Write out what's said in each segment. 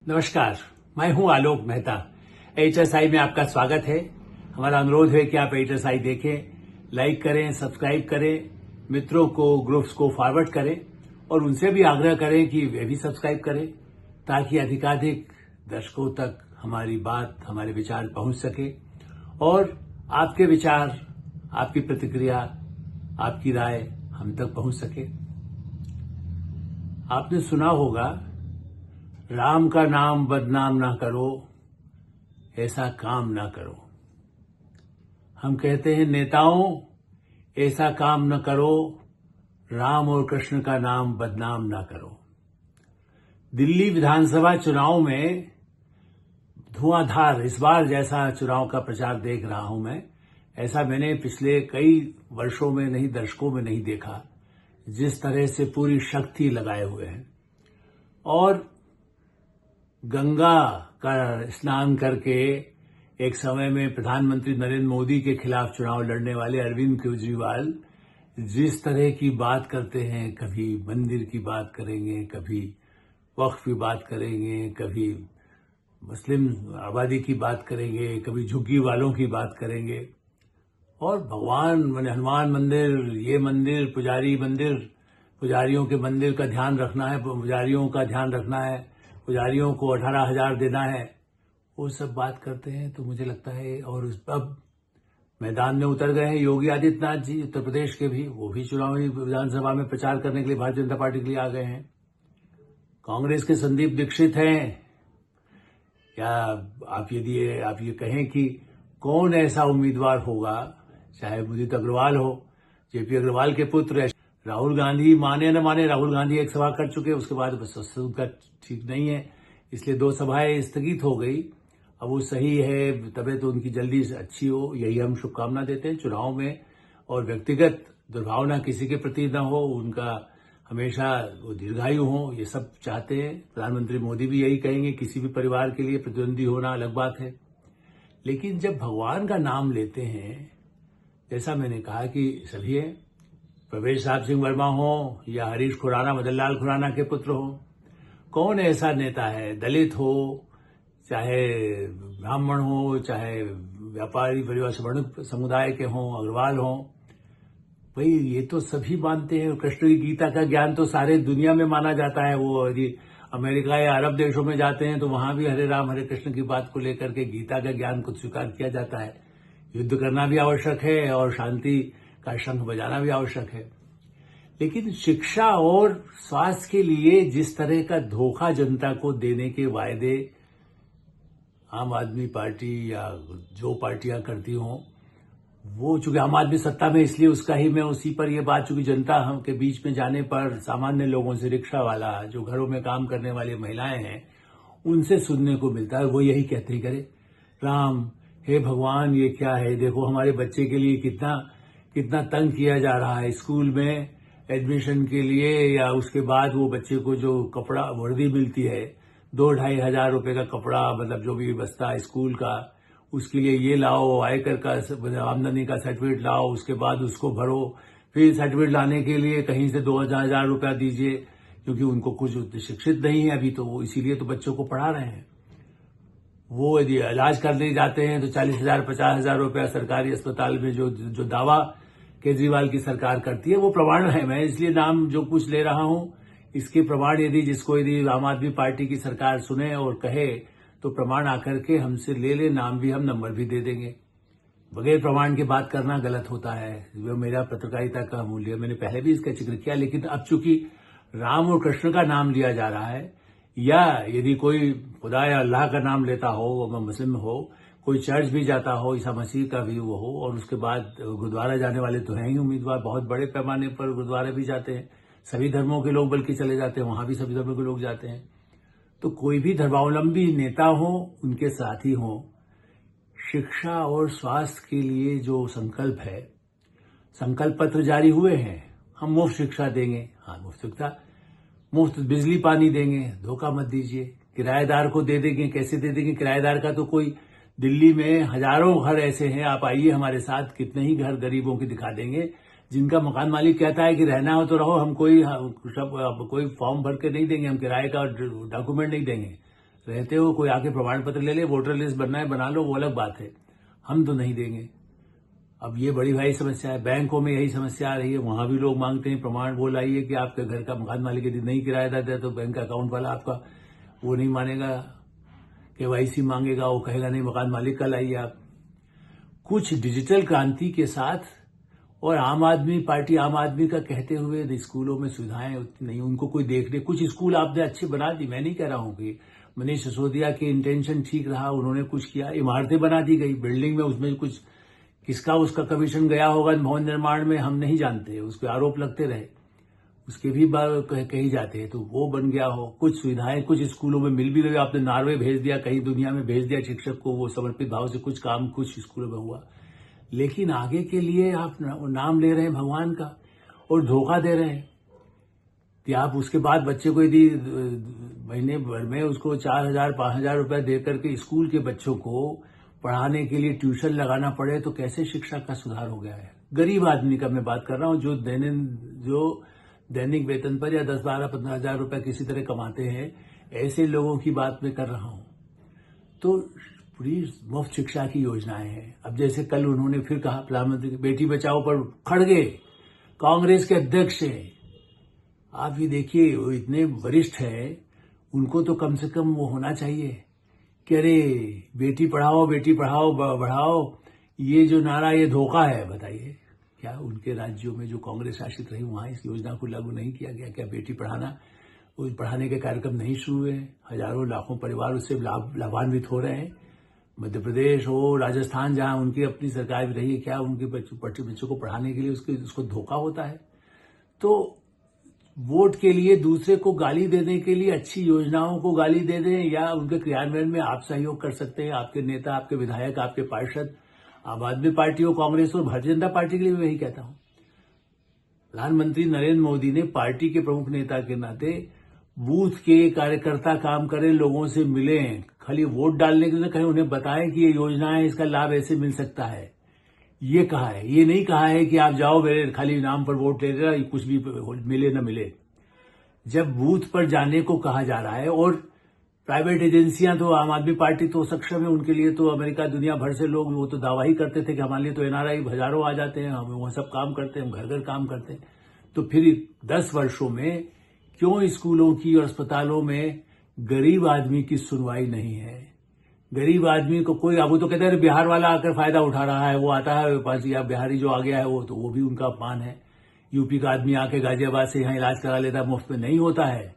नमस्कार, मैं हूं आलोक मेहता। एचएसआई में आपका स्वागत है। हमारा अनुरोध है कि आप एचएसआई देखें, लाइक करें, सब्सक्राइब करें, मित्रों को, ग्रुप्स को फॉरवर्ड करें और उनसे भी आग्रह करें कि वे भी सब्सक्राइब करें ताकि अधिकाधिक दर्शकों तक हमारी बात, हमारे विचार पहुंच सके और आपके विचार, आपकी प्रतिक्रिया, आपकी राय हम तक पहुंच सके। आपने सुना होगा, राम का नाम बदनाम ना करो, ऐसा काम ना करो। हम कहते हैं नेताओं, ऐसा काम न करो, राम और कृष्ण का नाम बदनाम ना करो। दिल्ली विधानसभा चुनाव में धुआंधार इस बार जैसा चुनाव का प्रचार देख रहा हूं मैं, ऐसा मैंने पिछले कई वर्षों में नहीं, दशकों में नहीं देखा। जिस तरह से पूरी शक्ति लगाए हुए हैं और गंगा का स्नान करके एक समय में प्रधानमंत्री नरेंद्र मोदी के खिलाफ चुनाव लड़ने वाले अरविंद केजरीवाल जिस तरह की बात करते हैं, कभी मंदिर की बात करेंगे, कभी वक्फ की बात करेंगे, कभी मुस्लिम आबादी की बात करेंगे, कभी झुग्गी वालों की बात करेंगे और भगवान माने हनुमान मंदिर, ये मंदिर, पुजारियों के मंदिर का ध्यान रखना है, पुजारियों का ध्यान रखना है, पुजारियों को 18,000 देना है, वो सब बात करते हैं। तो मुझे लगता है, और अब मैदान में उतर गए हैं योगी आदित्यनाथ जी, उत्तर प्रदेश के भी, वो भी चुनावी विधानसभा में प्रचार करने के लिए भारतीय जनता पार्टी के लिए आ गए हैं। कांग्रेस के संदीप दीक्षित हैं। क्या आप ये कहें कि कौन ऐसा उम्मीदवार होगा, चाहे उदित अग्रवाल हो, जेपी अग्रवाल के पुत्र, राहुल गांधी, माने न माने, राहुल गांधी एक सभा कर चुके, उसके बाद बस उनका ठीक नहीं है, इसलिए 2 सभाएं स्थगित हो गई। अब वो सही है, तबीयत तो उनकी जल्दी अच्छी हो, यही हम शुभकामना देते हैं चुनाव में। और व्यक्तिगत दुर्भावना किसी के प्रति न हो, उनका हमेशा वो दीर्घायु हो, ये सब चाहते हैं। प्रधानमंत्री मोदी भी यही कहेंगे, किसी भी परिवार के लिए प्रतिद्वंदी होना अलग बात है। लेकिन जब भगवान का नाम लेते हैं, जैसा मैंने कहा कि सभी है, प्रवेश साहब सिंह वर्मा हो या हरीश खुराना, मदन लाल खुराना के पुत्र हो, कौन ऐसा नेता है, दलित हो, चाहे ब्राह्मण हो, चाहे व्यापारी परिवार सवर्ण समुदाय के हों, अग्रवाल हों, भाई ये तो सभी मानते हैं। कृष्ण की गीता का ज्ञान तो सारे दुनिया में माना जाता है। वो यदि अमेरिका या अरब देशों में जाते हैं तो वहां भी हरे राम हरे कृष्ण की बात को लेकर के गीता का ज्ञान को स्वीकार किया जाता है। युद्ध करना भी आवश्यक है और शांति का शंख बजाना भी आवश्यक है। लेकिन शिक्षा और स्वास्थ्य के लिए जिस तरह का धोखा जनता को देने के वायदे आम आदमी पार्टी या जो पार्टियां करती हों, वो चूंकि आम आदमी सत्ता में, इसलिए उसका ही मैं उसी पर ये बात, चूंकि जनता हम के बीच में जाने पर सामान्य लोगों से, रिक्शा वाला, जो घरों में काम करने वाली महिलाएं हैं, उनसे सुनने को मिलता है। वो यही कहते हैं, करे राम, हे भगवान, ये क्या है, देखो हमारे बच्चे के लिए कितना तंग किया जा रहा है स्कूल में एडमिशन के लिए, या उसके बाद वो बच्चे को जो कपड़ा वर्दी मिलती है, 2-2.5 हजार रुपए का कपड़ा, मतलब जो भी बस्ता स्कूल का, उसके लिए ये लाओ, आयकर का आमदनी का सर्टिफिकेट लाओ, उसके बाद उसको भरो, फिर सर्टिफिकेट लाने के लिए कहीं से 2,000 रुपया दीजिए, क्योंकि उनको कुछ शिक्षित नहीं है अभी, तो वो इसीलिए तो बच्चों को पढ़ा रहे हैं। वो यदि इलाज करने जाते हैं तो 40,000 50,000 रुपया सरकारी अस्पताल में जो दावा केजरीवाल की सरकार करती है, वो प्रमाण है। मैं इसलिए नाम जो कुछ ले रहा हूं, इसके प्रमाण यदि आम आदमी पार्टी की सरकार सुने और कहे तो प्रमाण आकर के हमसे ले ले, नाम भी हम, नंबर भी दे देंगे। बगैर प्रमाण की बात करना गलत होता है। वो मेरा पत्रकारिता का मूल्य, मैंने पहले भी इसका जिक्र किया। लेकिन अब चूंकि राम और कृष्ण का नाम लिया जा रहा है, या यदि कोई खुदा या अल्लाह का नाम लेता हो, मुस्लिम हो, कोई चर्च भी जाता हो, ईसा मसीह का भी वो हो, और उसके बाद गुरुद्वारा जाने वाले तो हैं ही उम्मीदवार, बहुत बड़े पैमाने पर गुरुद्वारे भी जाते हैं, सभी धर्मों के लोग बल्कि चले जाते हैं, वहां भी सभी धर्मों के लोग जाते हैं। तो कोई भी धर्मावलंबी नेता हो, उनके साथी हो, शिक्षा और स्वास्थ्य के लिए जो संकल्प है, संकल्प पत्र जारी हुए हैं, हम मुफ्त शिक्षा देंगे, हाँ मुफ्त शिक्षा, मुफ्त बिजली पानी देंगे, धोखा मत दीजिए। किराएदार को दे देंगे, कैसे दे देंगे? किराएदार का तो कोई, दिल्ली में हजारों घर ऐसे हैं, आप आइए हमारे साथ, कितने ही घर गरीबों के दिखा देंगे जिनका मकान मालिक कहता है कि रहना हो तो रहो, हम कोई फॉर्म भर के नहीं देंगे, हम किराए का डॉक्यूमेंट नहीं देंगे, रहते हो, कोई आके प्रमाण पत्र ले ले, वोटर लिस्ट बनना है बना लो, वो अलग बात है, हम तो नहीं देंगे। अब ये बड़ी भारी समस्या है। बैंकों में यही समस्या आ रही है, वहां भी लोग मांगते हैं प्रमाण, वो लाइए कि आपके घर का मकान मालिक यदि नहीं किराएदार है तो बैंक अकाउंट वाला आपका वो नहीं मानेगा, केवाईसी मांगेगा, वो कहेगा नहीं मकान मालिक का लाइए आप। कुछ डिजिटल क्रांति के साथ और आम आदमी पार्टी आम आदमी का कहते हुए स्कूलों में सुविधाएं उतनी नहीं, उनको कोई देखने, कुछ स्कूल आपने अच्छे बना दी, मैं नहीं कह रहा हूं कि मनीष सिसोदिया के इंटेंशन ठीक रहा, उन्होंने कुछ किया, इमारतें बना दी गई, बिल्डिंग में उसमें कुछ किसका उसका कमीशन गया होगा भवन निर्माण में हम नहीं जानते, उसके आरोप लगते रहे, उसके भी कही जाते हैं, तो वो बन गया हो। कुछ सुविधाएं कुछ स्कूलों में मिल भी रही, आपने नॉर्वे भेज दिया, कहीं दुनिया में भेज दिया शिक्षक को, वो समर्पित भाव से कुछ काम कुछ स्कूलों में हुआ, लेकिन आगे के लिए आप नाम ले रहे हैं भगवान का और धोखा दे रहे हैं कि आप उसके बाद बच्चे को यदि महीने भर में उसको 4,000 5,000 रुपए दे करके स्कूल के बच्चों को पढ़ाने के लिए ट्यूशन लगाना पड़े, तो कैसे शिक्षा का सुधार हो गया है। गरीब आदमी का मैं बात कर रहा हूं, जो दैनिक वेतन पर या 10, 12, 15,000 रुपए किसी तरह कमाते हैं, ऐसे लोगों की बात मैं कर रहा हूं। तो पूरी मुफ्त शिक्षा की योजनाएं हैं। अब जैसे कल उन्होंने फिर कहा प्रधानमंत्री बेटी बचाओ पर खड़गे, कांग्रेस के अध्यक्ष हैं, आप ये देखिए वो इतने वरिष्ठ हैं, उनको तो कम से कम वो होना चाहिए कि अरे बेटी पढ़ाओ बढ़ाओ, ये जो नारा ये धोखा है। बताइए क्या उनके राज्यों में जो कांग्रेस शासित रही वहां इस योजना को लागू नहीं किया गया? क्या बेटी पढ़ाने के कार्यक्रम नहीं शुरू हुए? हजारों लाखों परिवार उससे लाभान्वित हो रहे हैं। मध्य प्रदेश हो, राजस्थान, जहां उनकी अपनी सरकार भी रही है, क्या उनके बच्चों को पढ़ाने के लिए उसको धोखा होता है? तो वोट के लिए दूसरे को गाली देने के लिए अच्छी योजनाओं को गाली दे दें, या उनके क्रियान्वयन में आप सहयोग कर सकते हैं, आपके नेता, आपके विधायक, आपके पार्षद। आम आदमी पार्टी हो, कांग्रेस हो, भारतीय जनता पार्टी के लिए मैं यही कहता हूं, प्रधानमंत्री नरेंद्र मोदी ने पार्टी के प्रमुख नेता के नाते बूथ के कार्यकर्ता काम करें, लोगों से मिलें, खाली वोट डालने के लिए कहें, उन्हें बताएं कि ये योजना है, इसका लाभ ऐसे मिल सकता है, ये कहा है। ये नहीं कहा है कि आप जाओ मेरे खाली नाम पर वोट ले लेना, कुछ भी मिले न मिले। जब बूथ पर जाने को कहा जा रहा है, और प्राइवेट एजेंसियां तो आम आदमी पार्टी तो सक्षम है, उनके लिए तो अमेरिका दुनिया भर से लोग वो तो दावा ही करते थे कि हमारे लिए तो एनआरआई हजारों आ जाते हैं, हम वहां सब काम करते हैं, हम घर घर काम करते हैं। तो फिर 10 वर्षों में क्यों स्कूलों की और अस्पतालों में गरीब आदमी की सुनवाई नहीं है? गरीब आदमी को कोई, अब वो तो कहते हैं बिहार वाला आकर फायदा उठा रहा है, वो आता है पास, या बिहारी जो आ गया है वो भी उनका अपमान है। यूपी का आदमी आके गाजियाबाद से यहाँ इलाज करा लेता, मुफ्त में नहीं होता है,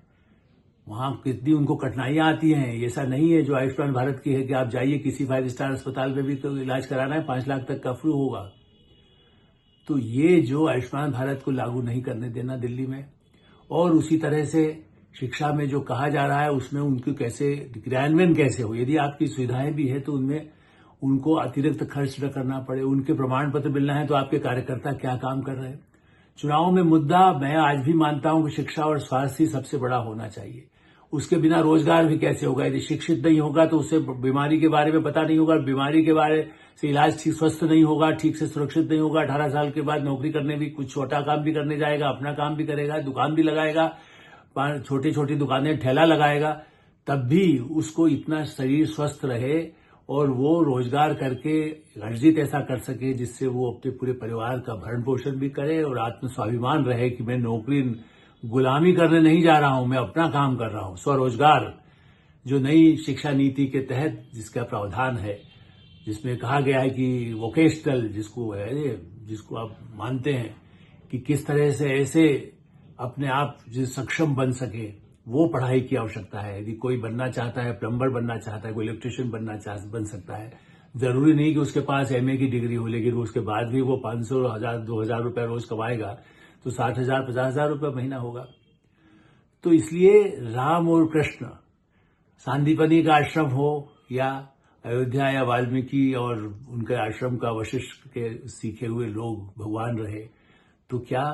वहां कितनी उनको कठिनाइयां आती हैं। ऐसा नहीं है जो आयुष्मान भारत की है कि आप जाइए किसी 5 स्टार अस्पताल में भी तो इलाज कराना है 5 लाख तक का फ्री होगा। तो ये जो आयुष्मान भारत को लागू नहीं करने देना दिल्ली में, और उसी तरह से शिक्षा में जो कहा जा रहा है उसमें उनकी कैसे क्रियान्वयन कैसे हो, यदि आपकी सुविधाएं भी है तो उनमें उनको अतिरिक्त खर्च न करना पड़े, उनके प्रमाण पत्र मिलना है तो आपके कार्यकर्ता क्या काम कर रहे हैं। चुनाव में मुद्दा मैं आज भी मानता हूं कि शिक्षा और स्वास्थ्य ही सबसे बड़ा होना चाहिए। उसके बिना रोजगार भी कैसे होगा? यदि शिक्षित नहीं होगा तो उसे बीमारी के बारे में पता नहीं होगा, बीमारी के बारे से इलाज ठीक स्वस्थ नहीं होगा, ठीक से सुरक्षित नहीं होगा, 18 साल के बाद नौकरी करने भी, कुछ छोटा काम भी करने जाएगा, अपना काम भी करेगा, दुकान भी लगाएगा, छोटी छोटी दुकानें ठेला लगाएगा, तब भी उसको इतना शरीर स्वस्थ रहे और वो रोजगार करके अर्जित ऐसा कर सके जिससे वो अपने पूरे परिवार का भरण पोषण भी करे और आत्म स्वाभिमान रहे कि मैं नौकरी गुलामी करने नहीं जा रहा हूं, मैं अपना काम कर रहा हूं। स्वरोजगार जो नई शिक्षा नीति के तहत जिसका प्रावधान है, जिसमें कहा गया है कि वोकेशनल जिसको आप मानते हैं कि किस तरह से ऐसे अपने आप सक्षम बन सके, वो पढ़ाई की आवश्यकता है। यदि कोई बनना चाहता है, प्लम्बर बनना चाहता है, कोई इलेक्ट्रिशियन बन सकता है, जरूरी नहीं कि उसके पास एमए की डिग्री हो, लेकिन उसके बाद भी वो 500, 1000, 2000 रुपए रोज कमाएगा तो 60,000, 50,000 रुपये महीना होगा। तो इसलिए राम और कृष्ण, सांदीपनी का आश्रम हो या अयोध्या या वाल्मीकि और उनके आश्रम का वशिष्ठ के सीखे हुए लोग भगवान रहे, तो क्या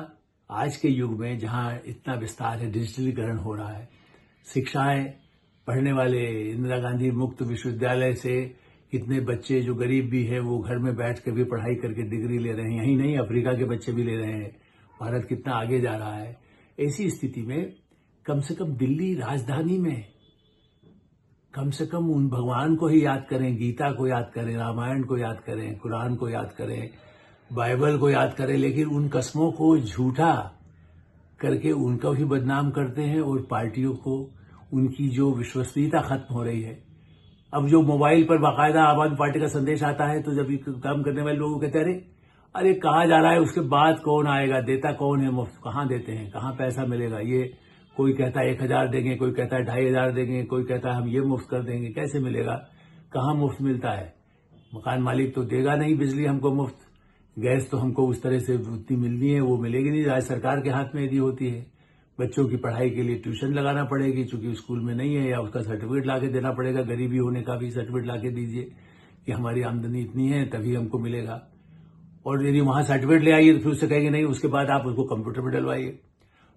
आज के युग में जहां इतना विस्तार है, डिजिटलीकरण हो रहा है, शिक्षाएं पढ़ने वाले इंदिरा गांधी मुक्त विश्वविद्यालय से कितने बच्चे जो गरीब भी हैं वो घर में बैठ कर भी पढ़ाई करके डिग्री ले रहे हैं, यही नहीं अफ्रीका के बच्चे भी ले रहे हैं। भारत कितना आगे जा रहा है। ऐसी स्थिति में कम से कम दिल्ली राजधानी में कम से कम उन भगवान को ही याद करें, गीता को याद करें, रामायण को याद करें, कुरान को याद करें, बाइबल को याद करें, लेकिन उन कस्मों को झूठा करके उनका भी बदनाम करते हैं और पार्टियों को उनकी जो विश्वसनीयता खत्म हो रही है। अब जो मोबाइल पर बाकायदा आम आदमी पार्टी का संदेश आता है तो जब काम करने वाले लोग कहते हैं अरे कहाँ जा रहा है, उसके बाद कौन आएगा, देता कौन है, मुफ्त कहाँ देते हैं, कहाँ पैसा मिलेगा। ये कोई कहता है 1,000 देंगे, कोई कहता है 2,500 देंगे, कोई कहता है हम ये मुफ्त कर देंगे। कैसे मिलेगा, कहाँ मुफ्त मिलता है। मकान मालिक तो देगा नहीं बिजली हमको मुफ्त, गैस तो हमको उस तरह से उतनी मिलनी है वो मिलेगी नहीं, राज्य सरकार के हाथ में यदि होती है। बच्चों की पढ़ाई के लिए ट्यूशन लगाना पड़ेगी चूंकि स्कूल में नहीं है, या उसका सर्टिफिकेट लाके देना पड़ेगा, गरीबी होने का भी सर्टिफिकेट लाके दीजिए कि हमारी आमदनी इतनी है तभी हमको मिलेगा। और यदि वहां सर्टिफिकेट ले आइए तो फिर उससे कहेंगे नहीं, उसके बाद आप उसको कंप्यूटर पर डलवाइए।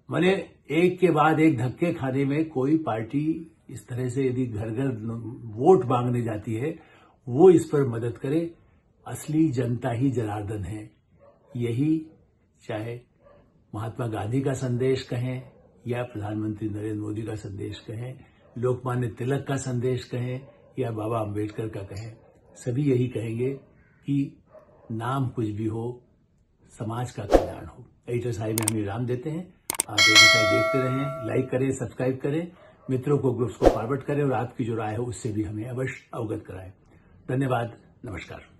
मैंने एक के बाद एक धक्के खाने में कोई पार्टी इस तरह से यदि घर घर वोट मांगने जाती है वो इस पर मदद करे। असली जनता ही जनार्दन है। यही चाहे महात्मा गांधी का संदेश कहें या प्रधानमंत्री नरेंद्र मोदी का संदेश कहें, लोकमान्य तिलक का संदेश कहें या बाबा अम्बेडकर का कहें, सभी यही कहेंगे कि नाम कुछ भी हो, समाज का कल्याण हो। एडिटर साहिब में हम विराम देते हैं। आप एडिटर साहिब देखते रहें, लाइक करें, सब्सक्राइब करें, मित्रों को, ग्रुप्स को फॉरवर्ड करें और आपकी जो राय है उससे भी हमें अवश्य अवगत कराएं। धन्यवाद, नमस्कार।